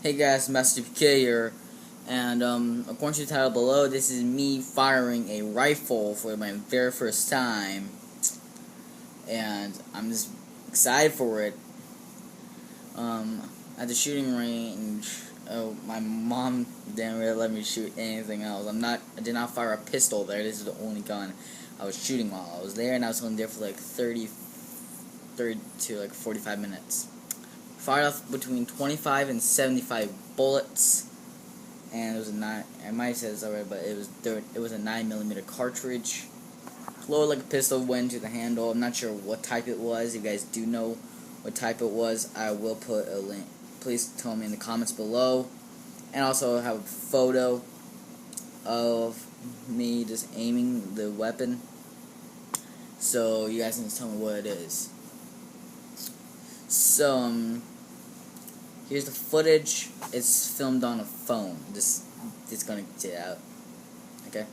Hey guys, Master PK here, and according to the title below, this is me firing a rifle for my very first time, and I'm just excited for it. At the shooting range, my mom didn't really let me shoot anything else. I did not fire a pistol there. This is the only gun I was shooting while I was there, and I was only there for like 30 to like 45 minutes. Fired off between 25 and 75 bullets, and it was a 9. I might have said this already, but it was a 9mm cartridge. Loaded like a pistol, went into the handle. I'm not sure what type it was. If you guys do know what type it was, I will put a link. Please tell me in the comments below, and also have a photo of me just aiming the weapon, so you guys can tell me what it is. So here's the footage. It's filmed on a phone. Just it's gonna get out. Okay.